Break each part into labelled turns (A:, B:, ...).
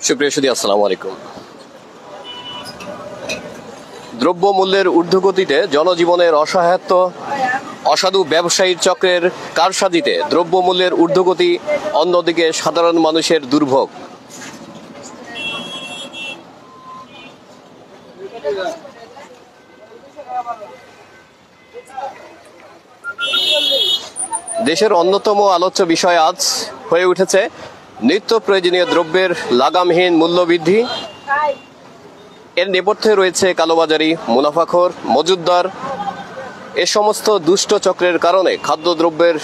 A: সুপ্রিয় সুধী, আসসালামু আলাইকুম। দ্রব্যমূল্যের ঊর্ধ্বগতিতে জনজীবনের অসহায়ত্ব, অসাধু ব্যবসায়ীর চক্রের কারসাজিতে দ্রব্যমূল্যের ঊর্ধ্বগতি, অন্যদিকে সাধারণ মানুষের দুর্ভোগ। দেশের অন্যতম আলোচ্য বিষয় আজ হয়ে উঠেছে নিত্য প্রয়োজনীয় দ্রব্যের লাগামহীন মূল্যবৃদ্ধি। এর নেপথ্যে রয়েছে কালোবাজারি, মুনাফাখোর, মজুতদার। এ সমস্ত দুষ্ট চক্রের কারণে খাদ্যদ্রব্যের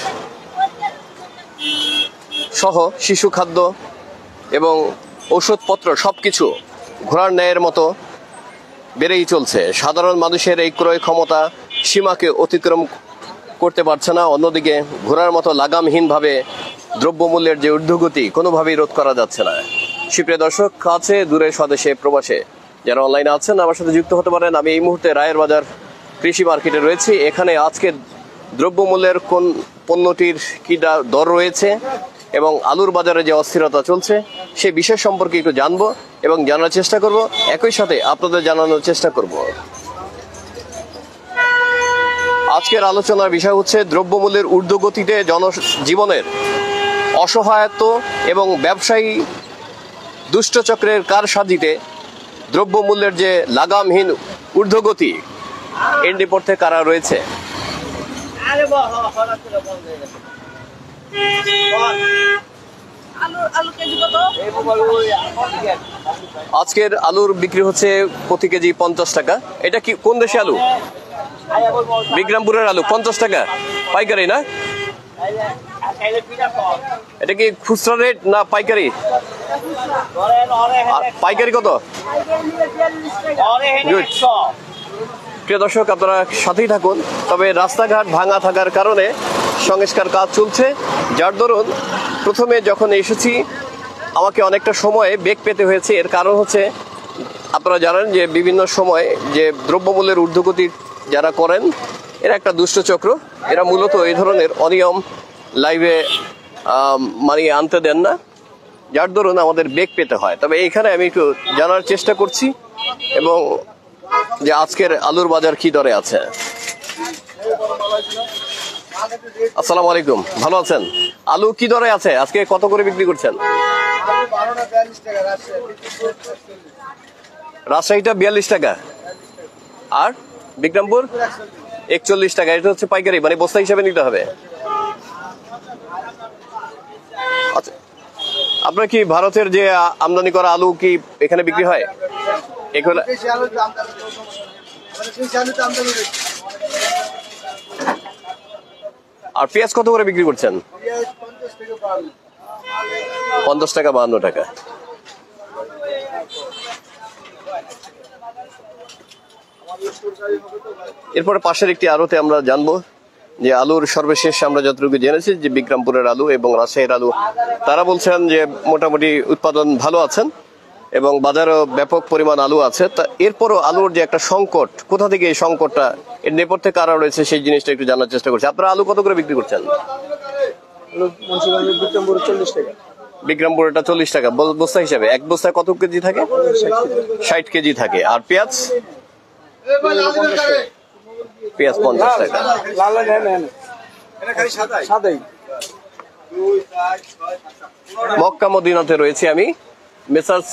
A: সহ শিশু খাদ্য এবং ঔষধপত্র সবকিছু ঘোড়ার ন্যায়ের মতো বেড়েই চলছে। সাধারণ মানুষের এই ক্রয় ক্ষমতা সীমাকে অতিক্রম করতে পারছে না। অন্যদিকে ঘোড়ার মতো লাগামহীনভাবে দ্রব্যমূল্যের যে ঊর্ধ্বগতি কোনোভাবেই রোধ করা যাচ্ছে না। সুপ্রিয় দর্শক, কাছে দূরে স্বদেশে প্রবাসে যারা অনলাইনে আছেন আমার সাথে যুক্ত হতে পারেন। আমি এই মুহূর্তে রায়ের বাজার কৃষি মার্কেটে রয়েছি। এখানে আজকে দ্রব্যমূল্যের কোন পণ্যটির কি দর রয়েছে এবং আলুর বাজারে যে অস্থিরতা চলছে সেই বিষয় সম্পর্কে একটু জানবো এবং জানার চেষ্টা করব, একই সাথে আপনাদের জানানোর চেষ্টা করব। আজকের আলোচনার বিষয় হচ্ছে দ্রব্যমূল্যের ঊর্ধ্বগতিতে জনজীবনের অসহায়ত্ব এবং ব্যবসায়ী দুষ্টচক্রের কারসাজিতে দ্রব্যমূল্যের যে লাগামহীন ঊর্ধ্বগতি, এর নেপথ্যে কারা রয়েছে। আজকের আলুর বিক্রি হচ্ছে প্রতি কেজি 50 টাকা। এটা কি কোন দেশে আলু? বিক্রমপুরের আলু 50 টাকা পাইকারি না? এটা কি খুচরা রেট না পাইকারি? পাইকারি কত? প্রিয় দর্শক, আপনারা সাথেই থাকুন। তবে রাস্তাঘাট ভাঙা থাকার কারণে সংস্কার কাজ চলছে, যার দরুন প্রথমে যখন এসেছি আমাকে অনেকটা সময় বেগ পেতে হয়েছে। এর কারণ হচ্ছে আপনারা জানেন যে বিভিন্ন সময় যে দ্রব্যমূল্যের ঊর্ধ্বগতি যারা করেন এরা একটা দুষ্ট চক্র। এরা মূলত এই ধরনের অনিয়ম লাইভে মানিয়ে আনতে দেন না, যার দরুন আমাদের বেগ পেতে হয়। তবে এইখানে আমি একটু জানার চেষ্টা করছি এবং যে আজকের আলুর বাজার কি দরে আছে। আসসালামু আলাইকুম, ভালো আছেন? আলু কি দরে আছে আজকে, কত করে বিক্রি করছেন? রাজশাহীটা 42 টাকা আর বিক্রমপুর 41 টাকা। এটা হচ্ছে পাইকারি, মানে বস্তা হিসাবে নিতে হবে। আচ্ছা, আপনার কি ভারতের যে আমদানি করা আলু কি এখানে বিক্রি হয়? আর পেঁয়াজ কত করে বিক্রি করছেন? 50 টাকা 52 টাকা। এরপরে পাশের একটি আড়তে আমরা জানবো যে আলুর সর্বশেষ আমরা যতটুকু জেনেছি যে বিক্রমপুরের আলু এবং রাজশাহীর আলু, তারা বলছেন যে মোটামুটি উৎপাদন ভালো আছেন এবং বাজারেও ব্যাপক পরিমাণ আলু আছে। তা এরপরও আলুর যে একটা সংকট, কোথা থেকে এই সংকটটা, এর নেপথ্যে কারা রয়েছে সেই জিনিসটা একটু জানার চেষ্টা করছি। আপনারা আলু কত করে বিক্রি করছেন? বিক্রমপুরটা 40 টাকা বস্তা হিসাবে। এক বস্তায় কত কেজি থাকে? 60 কেজি থাকে। আর পেঁয়াজ? পেঁয়াজ 50 টাকা। মক্কা মদিনাতে রয়েছে আমি, মেসার্স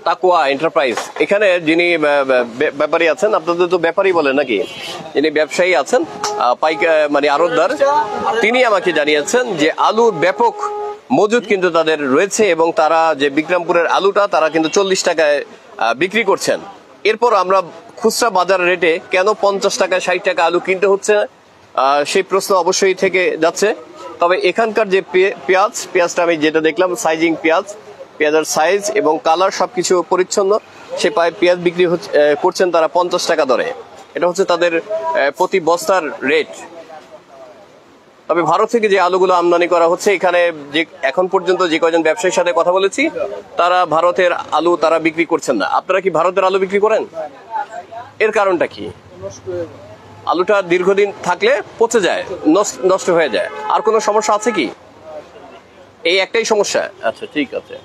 A: তাকওয়া এন্টারপ্রাইজ। এখানে যিনি ব্যাপারী আছেন, আপনাদের তো ব্যাপারী বলেন নাকি, যিনি ব্যবসায়ী আছেন মানে আড়তদার, তিনি আমাকে জানিয়েছেন যে আলুর ব্যাপক মজুদ কিন্তু তাদের রয়েছে এবং তারা যে বিক্রমপুরের আলুটা তারা কিন্তু 40 টাকায় বিক্রি করছেন। এরপর আমরা খুচরা বাজার রেটে কেন 50 টাকা 60 টাকা আলু কিনতে হচ্ছে সেই প্রশ্ন অবশ্যই থেকে যাচ্ছে। তবে এখানকার যে পেঁয়াজটা আমি যেটা দেখলাম, সাইজিং পেঁয়াজের সাইজ এবং কালার সবকিছু পরিচ্ছন্ন, সে পেঁয়াজ বিক্রি করছেন তারা 50 টাকা দরে। এটা হচ্ছে তাদের প্রতি বস্তার রেট। তবে ভারত থেকে যে আলুগুলো আমদানি করা হচ্ছে, এখানে যে এখন পর্যন্ত যে কয়জন ব্যবসায়ীর সাথে কথা বলেছি তারা ভারতের আলু তারা বিক্রি করছেন না। আপনারা কি ভারতের আলু বিক্রি করেন? এর কারণটা কি? আলুটা দীর্ঘদিন থাকলে পচে যায়, নষ্ট হয়ে যায়। আর কোনো সমস্যা আছে কি? এই একটাই সমস্যা? আচ্ছা, ঠিক আছে।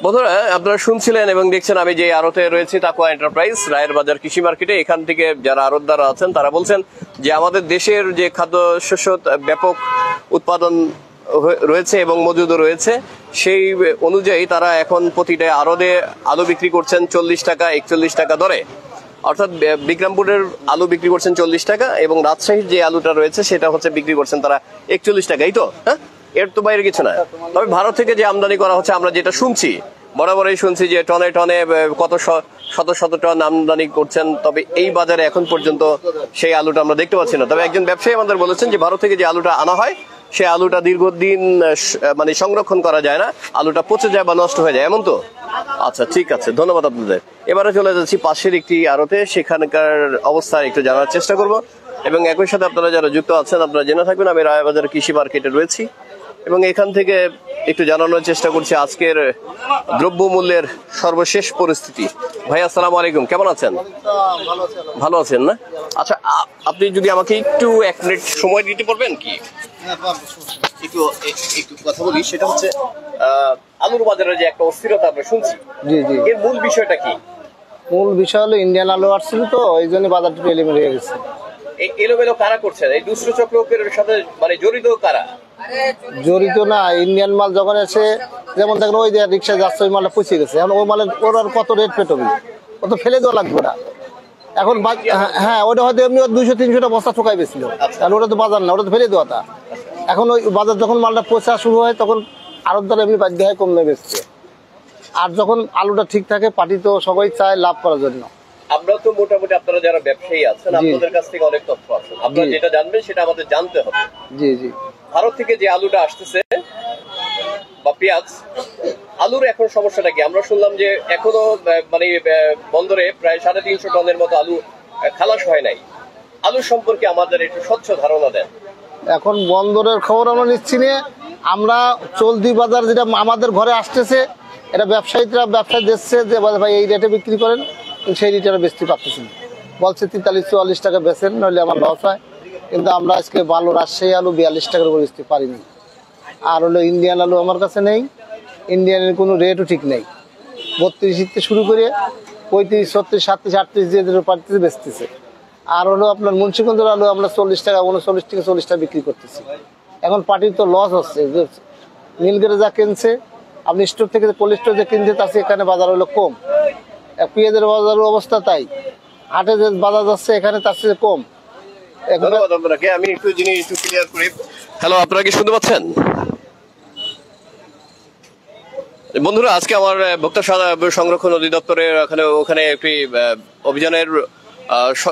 A: বন্ধুরা, আপনারা শুনছিলেন এবং দেখছেন আমি যে আড়তে রয়েছে তাকুয়া এন্টারপ্রাইজ রায়ের বাজার কৃষি মার্কেটে। এখান থেকে যারা আড়তদার আছেন তারা বলছেন যে আমাদের দেশের যে খাদ্যশস্য ব্যাপক উৎপাদন রয়েছে এবং মজুদও রয়েছে, সেই অনুযায়ী তারা এখন প্রতিটা আড়তে আলু বিক্রি করছেন 40 টাকা 41 টাকা দরে। অর্থাৎ বিক্রমপুরের আলু বিক্রি করছেন 40 টাকা এবং রাজশাহীর যে আলুটা রয়েছে সেটা হচ্ছে বিক্রি করছেন তারা 41 টাকা। এই তো, হ্যাঁ, এর তো বাইরে কিছু না। তবে ভারত থেকে যে আমদানি করা হচ্ছে আমরা যেটা শুনছি, বরাবরই শুনছি যে টনে টনে কত শত শত টন আমদানি করছেন, তবে এই বাজারে এখন পর্যন্ত সেই আলুটা আমরা দেখতে পাচ্ছি না। তবে একজন ব্যবসায়ী আমাদের বলেছেন যে ভারত থেকে যে আলুটা আনা হয় সেই আলুটা দীর্ঘদিন মানে সংরক্ষণ করা যায় না, আলুটা পচে যায় বা নষ্ট হয়ে যায়, এমন তো? আচ্ছা, ঠিক আছে, ধন্যবাদ আপনাদের। এবারে চলে যাচ্ছি পাশের একটি আড়তে, সেখানকার অবস্থা একটু জানার চেষ্টা করব এবং একই সাথে আপনারা যারা যুক্ত আছেন আপনারা জেনে থাকবেন আমি রায়বাজার কৃষি মার্কেটে রয়েছি এবং এখান থেকে একটু জানানোর চেষ্টা করছি আজকের দ্রব্যমূল্যের সর্বশেষ পরিস্থিতি। ভাই আসসালামু আলাইকুম, কেমন আছেন? ভালো আছেন না? আচ্ছা, আপনি যদি আমাকে একটু 1 মিনিট সময় দিতে পারবেন কি? একটু একটু কথা বলি, সেটা হচ্ছে আলুর বাজারে যে একটা অস্থিরতা আমরা শুনছি,
B: জি জি,
A: এর মূল বিষয়টা কি?
B: মূল বিষয় হলো ইন্ডিয়ান আলু আসছিল তো, এই জন্য বাজারটা এলিমেন্ট হয়ে গেছে।
A: এই এলোমেলো কারা করছেন? এই দুষ্ট চক্রের সাথে মানে জড়িত কারা?
B: জড়িত না, ইন্ডিয়ান মাল যখন এসে, যেমন দেখেন ওই যে রিক্সায় যাচ্ছে ওই মালটা পচে গেছে, এখন ওই মালের ওর আর কত রেট পেটবে, ও তো ফেলে দেওয়া লাগবে না এখন। হ্যাঁ, ওটা হয়তো এমনি 200-300টা বস্তা ঠোকাই বেছিল, কারণ ওটা তো বাজার না, ওটা তো ফেলে দেওয়াটা। এখন ওই বাজার যখন মালটা পচা শুরু হয় তখন আরব দ্বারা এমনি বাধ্য হয় কমে বেচছে। আর যখন আলুটা ঠিক থাকে, পার্টি তো সবাই চায় লাভ করার জন্য।
A: আমরা তো মোটামুটি আপনারা যারা ব্যবসায়ী আছেন আপনাদের কাছ থেকে অনেক তথ্য আছে, আপনারা যেটা জানবেন সেটা আমাদের জানতে হবে।
B: জি জি,
A: ভারত থেকে যে আলুটা আসতেছে বা পেঁয়াজ, আলুর এখন সমস্যাটা কি? আমরা শুনলাম যে এখনো মানে বন্দরে প্রায় 350 টনের মতো আলু খালাস হয় নাই। আলু সম্পর্কে আমাদের একটু স্বচ্ছ ধারণা দেন।
B: এখন বন্দরের খবর আমরা নিচ্ছি না, আমরা চলতি বাজার যেটা আমাদের ঘরে আসতেছে, এটা ব্যবসায়ীরা ব্যবসায় দিচ্ছে যে ভাই এই রেটে বিক্রি করেন, সেই রেটে বেচতে পারতেছি না, বলছে 43-44 টাকা বেচেন, নইলে আমার লস হয়। কিন্তু আমরা আজকে ভালো রাজশাহী আলু 42 টাকার উপর বেচতে পারিনি। আর হলো ইন্ডিয়ান আলু আমার কাছে নেই, ইন্ডিয়ানের কোনো রেটও ঠিক নেই, 32 থেকে শুরু করে 35, 36, 37, 38 যে পারতেছে বেচতেছে। আর হলো আপনার মুন্সিগঞ্জের আলু আমরা 40 টাকা, 39 থেকে 40 টাকা বিক্রি করতেছি। এখন পার্টির তো লস হচ্ছে, মিলগেটে যা কিনছে, আপনি স্টোর থেকে কোল্ড স্টোর যে কিনছে তার চেয়ে এখানে বাজার হলো কম। পেঁয়াজের বাজারের অবস্থা তাই, হাটে যে বাজার যাচ্ছে এখানে তার চেয়ে কম।
A: ধন্যবাদ আপনাকে। আমি একটু জিনিস একটু ক্লিয়ার করি। হ্যালো, আপনারা কি শুনতে পাচ্ছেন? বন্ধুরা, আজকে আমার ভোক্তা সংরক্ষণ অধিদপ্তরের ওখানে একটি অভিযানের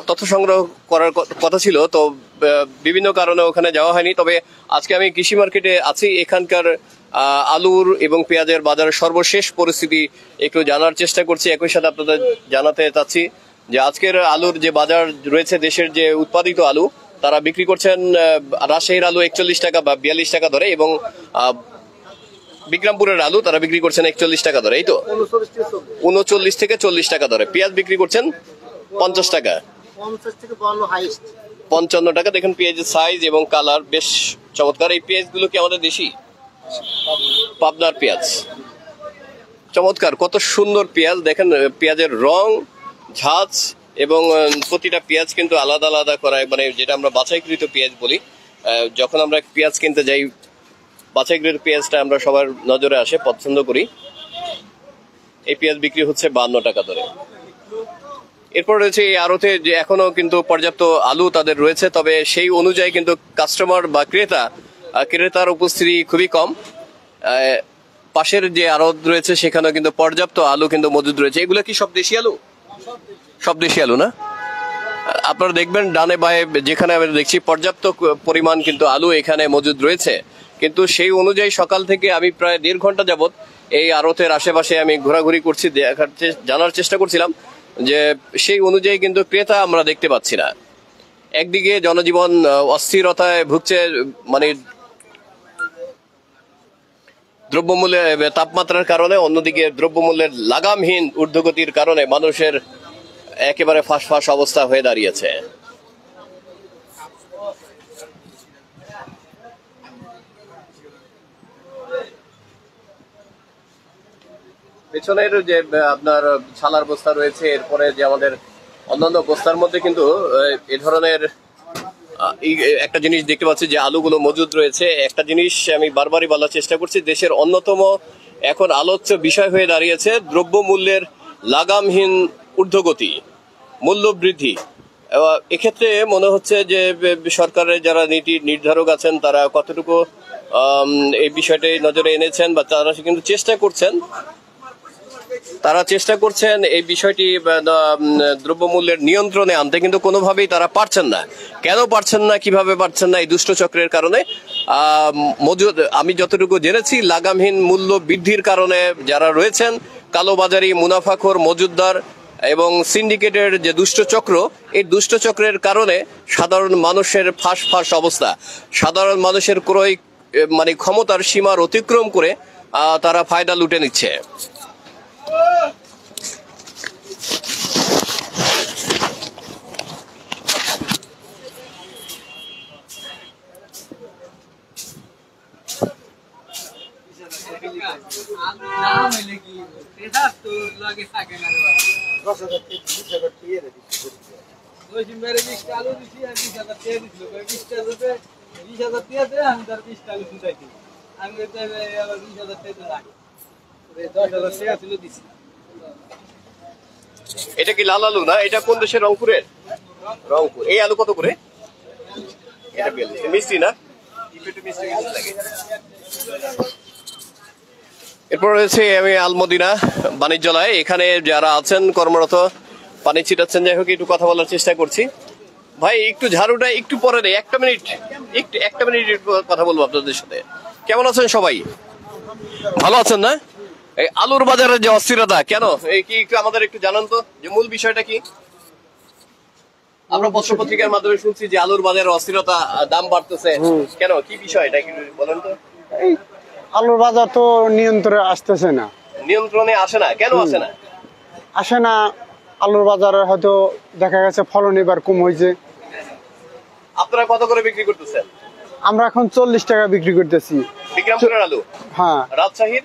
A: তথ্য সংগ্রহ করার কথা ছিল, তো বিভিন্ন কারণে ওখানে যাওয়া হয়নি। তবে আজকে আমি কৃষি মার্কেটে আছি, এখানকার আলুর এবং পেঁয়াজের বাজারের সর্বশেষ পরিস্থিতি একটু জানার চেষ্টা করছি। একই সাথে আপনাদের জানাতে চাচ্ছি যে আজকের আলুর যে বাজার রয়েছে, দেশের যে উৎপাদিত আলু তারা বিক্রি করছেন রাজশাহীর আলু 41 টাকা বা 42 টাকা ধরে এবং বিক্রমপুরের আলু তারা বিক্রি করছেন 41 টাকা ধরে। এই তো 39 থেকে 40 টাকা ধরে। পেঁয়াজ বিক্রি করছেন 50 টাকা, 55 টাকা। দেখেন পেঁয়াজের সাইজ এবং কালার বেশ চমৎকার। এই পেঁয়াজ গুলো কি আমাদের দেশি? পাবনার পেঁয়াজ, চমৎকার, কত সুন্দর পেঁয়াজ। দেখেন পেঁয়াজের রং, ঝাঁজ এবং প্রতিটা পেঁয়াজ কিন্তু আলাদা আলাদা করা, মানে যেটা আমরা বাছাইকৃত পেঁয়াজ বলি। যখন আমরা পেঁয়াজ কিনতে যাই, বাছাইকৃত পেঁয়াজটা আমরা সবার নজরে আসে, পছন্দ করি। এই পেঁয়াজ বিক্রি হচ্ছে 52 টাকা ধরে। এরপর রয়েছে এই আড়তে যে এখনো কিন্তু পর্যাপ্ত আলু তাদের রয়েছে, তবে সেই অনুযায়ী কিন্তু কাস্টমার বা ক্রেতার উপস্থিতি খুবই কম। পাশের যে আড়ত রয়েছে সেখানেও কিন্তু পর্যাপ্ত আলু কিন্তু মজুদ রয়েছে। এগুলো কি সব দেশি আলু? সব দেশি আলু না? আপনারা দেখবেন ডানে বায়ে যেখানে আমি দেখছি পর্যাপ্ত পরিমাণ কিন্তু আলু এখানে মজুদ রয়েছে, কিন্তু সেই অনুযায়ী সকাল থেকে আমি প্রায় 1.5 ঘন্টা যাবত এই আড়তের আশেপাশে আমি ঘোরাঘুরি করছি, জানার চেষ্টা করছিলাম যে সেই অনুযায়ী কিন্তু ক্রেতা আমরা দেখতে পাচ্ছি না। একদিকে জনজীবন অস্থিরতায় ভুগছে, মানে দ্রব্যমূল্যের তাপমাত্রার কারণে, অন্যদিকে দ্রব্যমূল্যের লাগামহীন ঊর্ধ্বগতির কারণে মানুষের একেবারে ফাঁস অবস্থা হয়ে দাঁড়িয়েছে। পেছনের যে আপনার ছালার বস্তা রয়েছে, এরপরে যে আমাদের অন্যান্য বস্তার মধ্যে কিন্তু এ ধরনের একটা জিনিস দেখতে পাচ্ছি যে আলুগুলো মজুদ রয়েছে। একটা জিনিস আমি বারবারই বলার চেষ্টা করছি, দেশের অন্যতম এখন আলোচ্য বিষয় হয়ে দাঁড়িয়েছে দ্রব্যমূল্যের লাগামহীন ঊর্ধ্বগতি, মূল্য বৃদ্ধি। এক্ষেত্রে মনে হচ্ছে যে সরকারের যারা নীতি নির্ধারক আছেন তারা কতটুকু এই বিষয়টি নজরে এনেছেন, বা তারা কিন্তু চেষ্টা করছেন এই বিষয়টি দ্রব্যমূল্যের নিয়ন্ত্রণে আনতে, কিন্তু কোনোভাবেই তারা পারছেন না। কেন পারছেন না, কিভাবে পারছেন না? এই দুষ্ট চক্রের কারণে। আমি যতটুকু জেনেছি, লাগামহীন মূল্য বৃদ্ধির কারণে যারা রয়েছেন কালোবাজারি, মুনাফাখোর, মজুদদার এবং সিন্ডিকেটের যে দুষ্ট চক্র, এই দুষ্ট চক্রের কারণে সাধারণ মানুষের ফাঁস অবস্থা, সাধারণ মানুষের ক্রয় মানে ক্ষমতার সীমার অতিক্রম করে তারা ফায়দা লুটে নিচ্ছে। এটা কি লাল আলু না? এটা কোন দেশের? রংপুরের? রংপুর। এই আলু কত করে? এটা 42। মিষ্টি না? একটু মিষ্টি লাগে। এরপর রয়েছে আমি আলমদিনা বাণিজ্যালয়, এখানে যারা আছেন কর্মরত পানি ছিটাচ্ছেন। যাই হোক, একটু কথা বলার চেষ্টা করছি। ভাই একটু ঝাড়ুটা একটু পরে নেই, একটা মিনিট কথা বলবো আপনাদের সাথে। কেমন আছেন সবাই? ভালো আছেন না? এই আলুর বাজারের যে অস্থিরতা, কেন এই কি একটু আমাদের একটু জানান তো, যে মূল বিষয়টা কি? আমরা পত্র পত্রিকার মাধ্যমে শুনছি যে আলুর বাজারের অস্থিরতা, দাম বাড়তেছে, কেন, কি বিষয়টা কি বলেন তো?
C: এই আলুর বাজার তো নিয়ন্ত্রণে আসতেছে না।
A: নিয়ন্ত্রণে আসে না কেন?
C: আসে না, আলুর বাজারে হয়তো দেখা গেছে ফলন এবার কম হয়েছে।
A: আপনারা কত করে বিক্রি করতেছেন?
C: আমরা এখন 40 টাকা বিক্রি করতেছি।
A: বিক্রমপুরের আলু?
C: হ্যাঁ।
A: রাজশাহীর?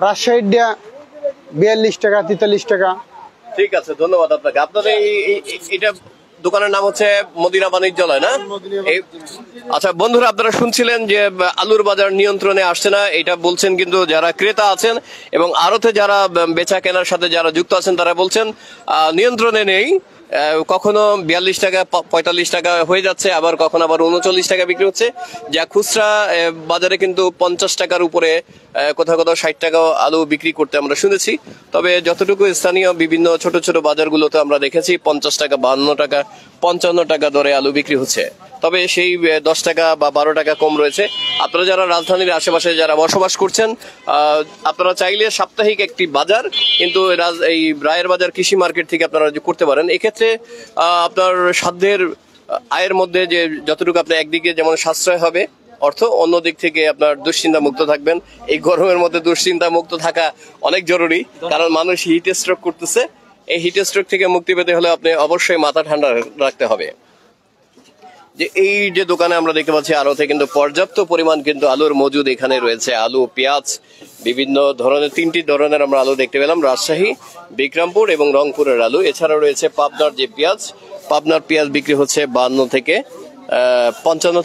C: রাজশাহীর 42 টাকা, 43 টাকা।
A: ঠিক আছে, ধন্যবাদ আপনাকে। আপনাদের এটা দোকানের নাম হচ্ছে মদিনা বাণিজ্যালয় না? আচ্ছা বন্ধুরা, আপনারা শুনছিলেন যে আলুর বাজার নিয়ন্ত্রণে আসছে না, এটা বলছেন কিন্তু যারা ক্রেতা আছেন এবং আড়তে যারা বেচা কেনার সাথে যারা যুক্ত আছেন তারা বলছেন নিয়ন্ত্রণে নেই। কখনো 42 টাকা 45 টাকা হয়ে যাচ্ছে, আবার কখনো আবার 39 টাকা বিক্রি হচ্ছে, যা খুচরা বাজারে কিন্তু 50 টাকার উপরে, কোথাও কোথাও 60 টাকা আলু বিক্রি করতে আমরা শুনেছি। তবে যতটুকু স্থানীয় বিভিন্ন ছোট ছোট বাজারগুলোতে আমরা দেখেছি 50 টাকা, 52 টাকা, 55 টাকা দরে আলু বিক্রি হচ্ছে। তবে সেই 10 টাকা বা 12 টাকা কম রয়েছে। আপনারা যারা রাজধানীর আশেপাশে যারা বসবাস করছেন, আপনারা চাইলে সাপ্তাহিক একটি বাজার কিন্তু এই রায়ের বাজার কৃষি মার্কেট থেকে আপনারা করতে পারেন। এক্ষেত্রে আপনার সাধ্যের আয়ের মধ্যে যে যতটুকু আপনার একদিকে যেমন সাশ্রয় হবে অর্থ, অন্য দিক থেকে আপনার দুশ্চিন্তা মুক্ত থাকবেন। এই গরমের মধ্যে দুশ্চিন্তা মুক্ত থাকা অনেক জরুরি, কারণ মানুষ হিট স্ট্রোক করতেছে। এই হিট স্ট্রোক থেকে মুক্তি পেতে হলে আপনি অবশ্যই মাথা ঠান্ডা রাখতে হবে। যে এই যে দোকানে আমরা দেখতে পাচ্ছি আড়তে কিন্তু পর্যাপ্ত পরিমাণ কিন্তু আলুর মজুদ এখানে রয়েছে। আলু, পেঁয়াজ, বিভিন্ন ধরনের 3টি ধরনের আমরা আলু দেখতে পেলাম, রাজশাহী, বিক্রমপুর এবং রংপুরের আলু। এছাড়া রয়েছে পাবনার যে পেঁয়াজ, পাবনার পেঁয়াজ বিক্রি হচ্ছে 55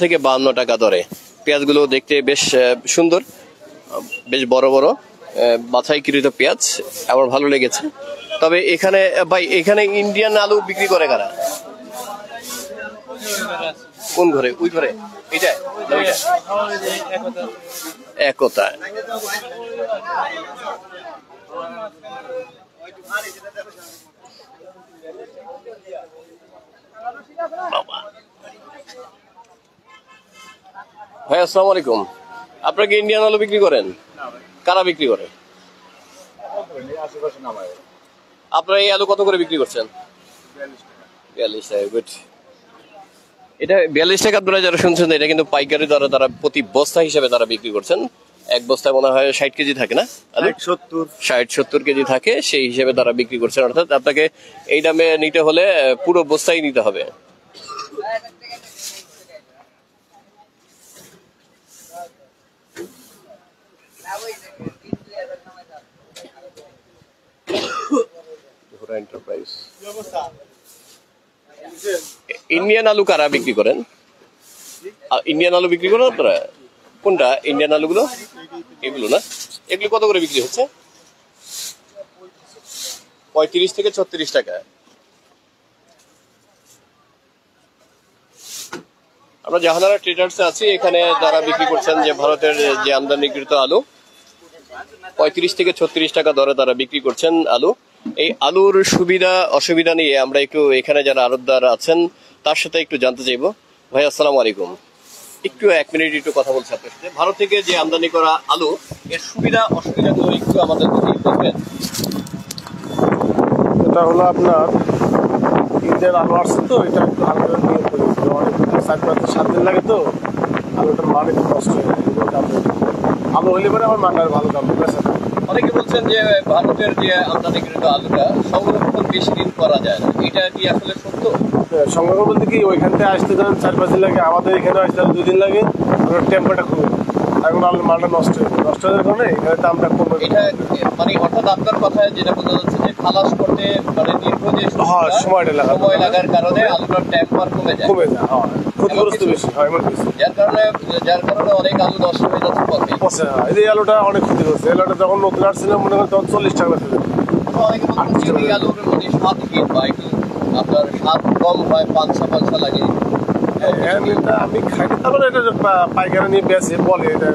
A: থেকে 52 টাকা দরে। পেঁয়াজগুলো দেখতে বেশ সুন্দর, বেশ বড় বড় বাছাইকৃত পেঁয়াজ, আমার ভালো লেগেছে। তবে এখানে ভাই, এখানে ইন্ডিয়ান আলু বিক্রি করে কারা? কোন ঘরে? ওই ঘরে? এটা একতা। ভাই আসসালামু আলাইকুম, আপনারা কি ইন্ডিয়ান আলু বিক্রি করেন? কারা বিক্রি করে? আপনারা এই আলু কত করে বিক্রি করছেন? 42 টাকা। গুড। এটা 42 টাকা আপনারা যারা শুনছেন, এটা কিন্তু পাইকারি দরে তারা প্রতি বস্তা হিসেবে তারা বিক্রি করছেন। এক বস্তায় মনে হয় 60 কেজি থাকে না? 60-70 কেজি থাকে, সেই হিসেবে তারা বিক্রি করছেন। অর্থাৎ আপনাকে এই দামে নিতে হলে পুরো বস্তাই নিতে হবে। জোহরা এন্টারপ্রাইজ। ইন্ডিয়ান আলু কারা বিক্রি করেন? ইন্ডিয়ান আলু বিক্রি করেন আপনারা? কোনটা ইন্ডিয়ান আলুগুলো? এগুলো না? এগুলো কত করে বিক্রি হচ্ছে? 35 থেকে 36 টাকা। আমরা জাহানারা ট্রেডার্সে আছি, এখানে যারা বিক্রি করছেন যে ভারতের যে আমদানিকৃত আলু 35 থেকে 36 টাকা দরে তারা বিক্রি করছেন আলু। এই আলুর সুবিধা অসুবিধা নিয়ে আমরা একটু এখানে যারা আড়তদার আছেন তার সাথে একটু জানতে চাইবো। ভাই আসসালামু আলাইকুম, একটু 1 মিনিট একটু কথা বলছি আপনার সাথে। ভারত থেকে যে আমদানি করা আলু এর সুবিধা অসুবিধাগুলো একটু আমাদের যদি বলবেন।
D: এটা হলো আপনার ঈদের আলু আসছে তো, এটা একটু হালকা নিয়ে করেছিল, অনেক 4-5-7 দিন লাগে তো আলুটার মান একটু কষ্ট হয়ে যায়। আলু হইলে পরে আমার মানটা ভালো দাম বেচা।
A: অনেকে বলছেন যে ভারতের যে আমদানিকৃত আলুটা সংরক্ষণ বেশি দিন করা যায় না, এটা কি আসলে সত্য?
D: সংগ্রহ বলতে কি ওইখান থেকে আসতে ধরেন 4-5 দিন লাগে, আমাদের এখানে আসতে 2 দিন লাগে, আর টেম্পারটা খুবই এখন আলুর মালটা নষ্ট হয়ে যায়। নষ্ট হওয়ার কারণে এখানে দামটা কমে।
A: এটা মানে অর্থাৎ আপনার কথায় যেটা বোঝা যাচ্ছে যে খালাস করতে মানে দীর্ঘ যে
D: সময়টা লাগা
A: সময় লাগার কারণে আলুটার টেম্পার কমে যায়,
D: হ্যাঁ, ক্ষতিগ্রস্ত বেশি হয় এমন কিছু।
A: যার কারণে অনেক আলু নষ্ট হয়ে যাচ্ছে পথে।
D: পচে, হ্যাঁ, এই আলুটা অনেক ক্ষতিগ্রস্ত। এই আলুটা যখন নতুন আসছিল মনে করেন তখন 40 টাকা ছিল।
A: অনেকে বলছেন যে এই আলুর মানে স্বাদহীন বা একটু আপনার স্বাদ কম হয়, পাঁচা লাগে।
D: এটা আমি খাই, তারপরে এটা পাইকারি নিয়ে বেছে বলে এটা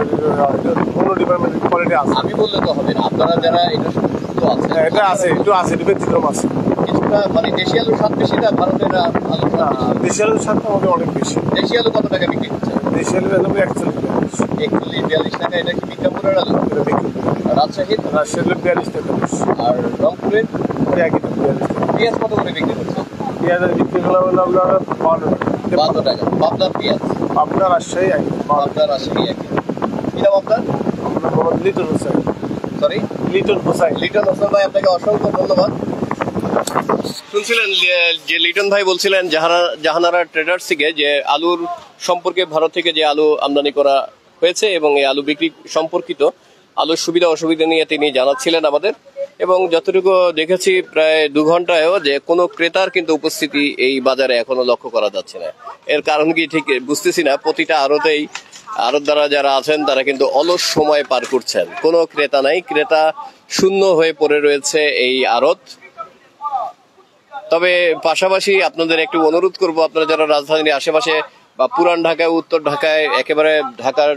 D: অন্য ডিপার্টমেন্টের কোয়ালিটি আছে।
A: আমি বললে তো হবে না, আপনারা যারা এটা যুক্ত আছে
D: এটা আছে, একটু আছে, একটু ব্যতিক্রম আছে।
A: কিছুটা মানে দেশি আলুর স্বাদ বেশি না ভারতের আলু?
D: দেশি আলুর স্বাদটা আমাদের অনেক বেশি।
A: দেশি আলু কত টাকা বিক্রি করছে?
D: দেশি আলু একদম
A: 41-42 টাকা। এটা কি বিজ্ঞাপুরের আলু? রাজশাহীর?
D: রাজশাহী 42 টাকা,
A: আর রংপুরের
D: একই তো 42 টাকা।
A: পেঁয়াজ কত করে বিক্রি করছে?
D: পেঁয়াজের বিক্রি করলাম হলো আপনার
A: 52 টাকা। পাবনার পেঁয়াজ?
D: আপনার রাজশাহী একই,
A: পাবনার রাজশাহী একই। কি নাম আপনার?
D: আপনার মোহাম্মদ লিটন হোসেন।
A: সরি,
D: লিটন হোসেন।
A: লিটন হোসেন ভাই, আপনাকে অসংখ্য ধন্যবাদ। শুনছিলেন যে লিটন ভাই বলছিলেন জাহানারা ট্রেডার্স থেকে যে আলুর সম্পর্কে ভারত থেকে যে আলু আমদানি করা হয়েছে এবং এই আলু বিক্রি সম্পর্কিত আলুর সুবিধা অসুবিধা নিয়ে তিনি জানাচ্ছিলেন আমাদের। এবং যতটুকু দেখেছি প্রায় 2 ঘন্টায়ও যে কোনো ক্রেতার কিন্তু উপস্থিতি এই বাজারে এখনো লক্ষ্য করা যাচ্ছে না। এর কারণ কি ঠিক বুঝতেছি না। প্রতিটা আড়তেই আড়তদারা যারা আছেন তারা কিন্তু অলস সময় পার করছেন, কোনো ক্রেতা নাই, ক্রেতা শূন্য হয়ে পড়ে রয়েছে এই আড়ত। তবে পাশাপাশি আপনাদের একটু অনুরোধ করব, আপনারা যারা রাজধানীর আশেপাশে বা পুরান ঢাকায়, উত্তর ঢাকায়, একেবারে ঢাকার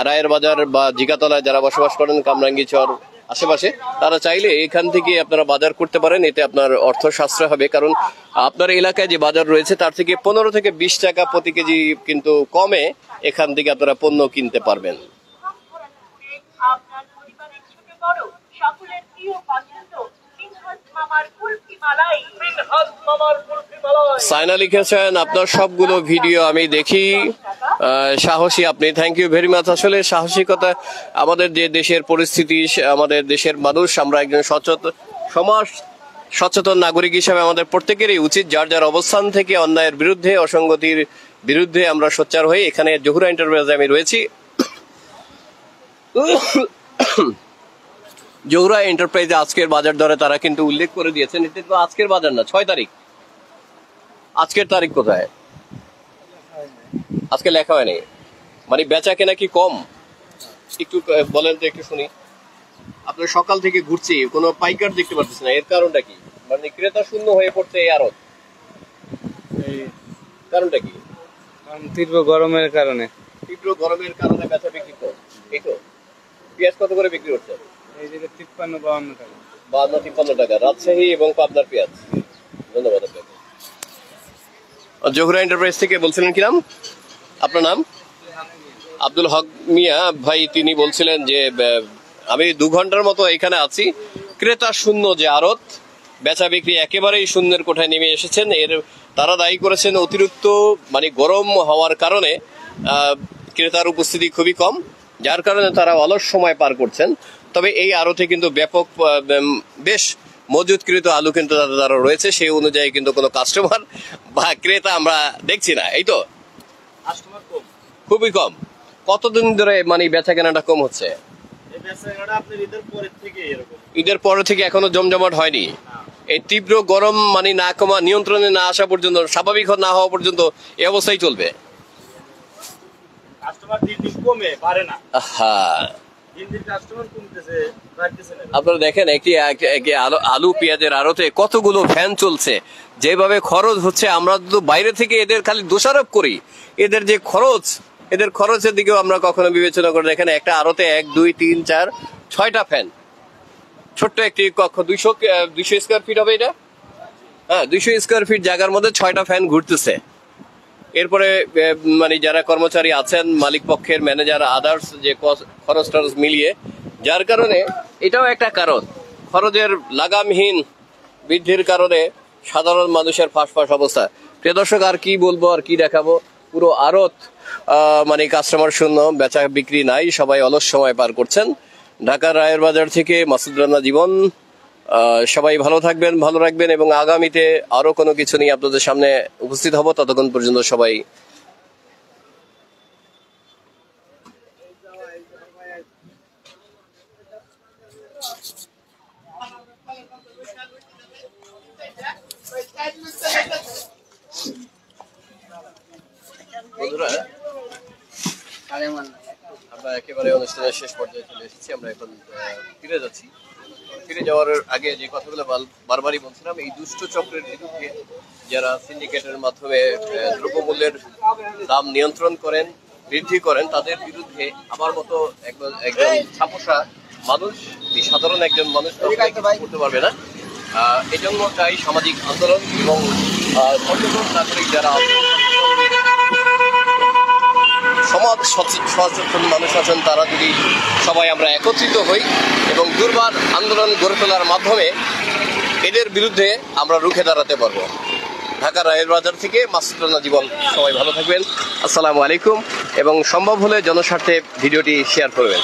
A: রায়ের বাজার বা জিগাতলায় যারা বসবাস করেন, কামরাঙ্গীচর আশেপাশে, তারা চাইলে এখান থেকে আপনারা বাজার করতে পারেন। এতে আপনার অর্থ সাশ্রয় হবে, কারণ আপনার এলাকায় যে বাজার রয়েছে তার থেকে 15 থেকে 20 টাকা প্রতি কেজি কিন্তু কমে এখান থেকে আপনারা পণ্য কিনতে পারবেন। সাইনা লিখেছেন আপনার সবগুলো ভিডিও আমি দেখি, সাহসী আপনি, থ্যাংক ইউ ভেরি মাচ। আসলে সাহসিকতা, আমাদের যে দেশের পরিস্থিতি, আমাদের দেশের মানুষ, আমরা একজন সচেতন নাগরিক হিসাবে আমাদের প্রত্যেকেরই উচিত যার যার অবস্থান থেকে অন্যায়ের বিরুদ্ধে, অসঙ্গতির বিরুদ্ধে আমরা সোচ্চার হই। এখানে জহুরা এন্টারপ্রাইজে আমি রয়েছি। জহুরা এন্টারপ্রাইজে আজকের বাজার দরে তারা কিন্তু উল্লেখ করে দিয়েছেন, এটা তো আজকের বাজার না, 6 তারিখ। আজকের তারিখ কোথায়? আজকে লেখা হয়নি, মানে বেচা কেনা কি কম? একটু বলেন তো, একটু শুনি। আপনার সকাল থেকে ঘুরছি, কোনো পাইকার দেখতে পাচ্ছি না, এর কারণটা কি? মানে ক্রেতা শূন্য হয়ে পড়ছে এই আড়ত, কারণটা কি?
E: তীব্র গরমের কারণে।
A: তীব্র গরমের কারণে বেচা বিক্রি কম। এই তো পেঁয়াজ কত করে বিক্রি করছে?
E: এই যে 53-52 টাকা।
A: 52-53 টাকা রাজশাহী এবং পাবনার পেঁয়াজ। ধন্যবাদ আপনাকে। জহুরা এন্টারপ্রাইজ থেকে বলছিলেন, কি নাম আপনার? নাম আব্দুল হক মিয়া ভাই। তিনি বলছিলেন যে আমি 2 ঘন্টার মতো এখানে আছি, ক্রেতা শূন্য যে আড়ত, বেচা বিক্রি একেবারেই শূন্যের কোঠায় নেমে এসেছেন। এর তারা দায়ী করেছেন অতিরিক্ত মানে গরম হওয়ার কারণে ক্রেতার উপস্থিতি খুবই কম, যার কারণে তারা অলস সময় পার করছেন। তবে এই আড়তে কিন্তু ব্যাপক বেশ মজুতকৃত আলু কিন্তু তারা রয়েছে, সেই অনুযায়ী কিন্তু কোনো কাস্টমার বা ক্রেতা আমরা দেখছি না। এই তো খুবই কম। কতদিন ধরে মানে বেচা কেনাটা কম হচ্ছে? ঈদের পরে থেকে এখনো জমজমাট হয়নি। এই তীব্র গরম মানে না কমা, নিয়ন্ত্রণে না আসা পর্যন্ত, স্বাভাবিক না হওয়া পর্যন্ত এই অবস্থাই চলবে। হ্যাঁ, আপনারা দেখেন একটি আলু পেঁয়াজের আড়তে কতগুলো ফ্যান চলছে, যেভাবে খরচ হচ্ছে। আমরা তো বাইরে থেকে এদের খালি দোষারোপ করি, এদের যে খরচ, এদের খরচের দিকেও আমরা কখনো বিবেচনা করে দেখেন। একটা আড়তে 1 2 3 4 6টা ফ্যান, ছোট্ট একটি কক্ষ, 200 স্কোয়ার ফিট হবে এটা। হ্যাঁ, 200 স্কোয়ার ফিট জায়গার মধ্যে 6টা ফ্যান ঘুরতেছে। এরপরে মানে যারা কর্মচারী আছেন, মালিক পক্ষের ম্যানেজার, আদার্স যে খরচ টরচ মিলিয়ে, যার কারণে এটাও একটা কারণ খরচের লাগামহীন বৃদ্ধির কারণে সাধারণ মানুষের ফাঁস অবস্থা। প্রিয় দর্শক, আর কি বলবো, আর কি দেখাবো, পুরো আড়ত মানে কাস্টমার শূন্য, বেচা বিক্রি নাই, সবাই অলস সময় পার করছেন। ঢাকার রায়ের বাজার থেকে মাসুদ রানা জীবন। সবাই ভালো থাকবেন, ভালো রাখবেন, এবং আগামীতে আরো কোনো কিছু নিয়ে আপনাদের সামনে উপস্থিত হব। ততক্ষণ পর্যন্ত সবাই বন্ধুরা, আমরা একেবারে অনুষ্ঠানের শেষ পর্যায়ে চলে এসেছি। আমরা এখন ফিরে যাচ্ছি। ফিরে যাওয়ার আগে যে কথাগুলো বারবারই বলছিলাম, এই দুষ্ট চক্রের বিরুদ্ধে যারা সিন্ডিকেটের মাধ্যমে দ্রব্যমূল্যের দাম নিয়ন্ত্রণ করেন, বৃদ্ধি করেন, তাদের বিরুদ্ধে আমার মতো একজন ছাপোষা মানুষ, সাধারণ একজন মানুষ করতে পারবে না। এজন্য চাই সামাজিক আন্দোলন এবং সচেতন নাগরিক যারা আছেন, সমাজ সচেতন মানুষ আছেন, তারা যদি সবাই আমরা একত্রিত হই এবং দুর্বার আন্দোলন গড়ে তোলার মাধ্যমে এদের বিরুদ্ধে আমরা রুখে দাঁড়াতে পারবো। ঢাকা রায়ের বাজার থেকে মাসুদ রানা জীবন। সবাই ভালো থাকবেন, আসসালামু আলাইকুম, এবং সম্ভব হলে জনস্বার্থে ভিডিওটি শেয়ার করবেন।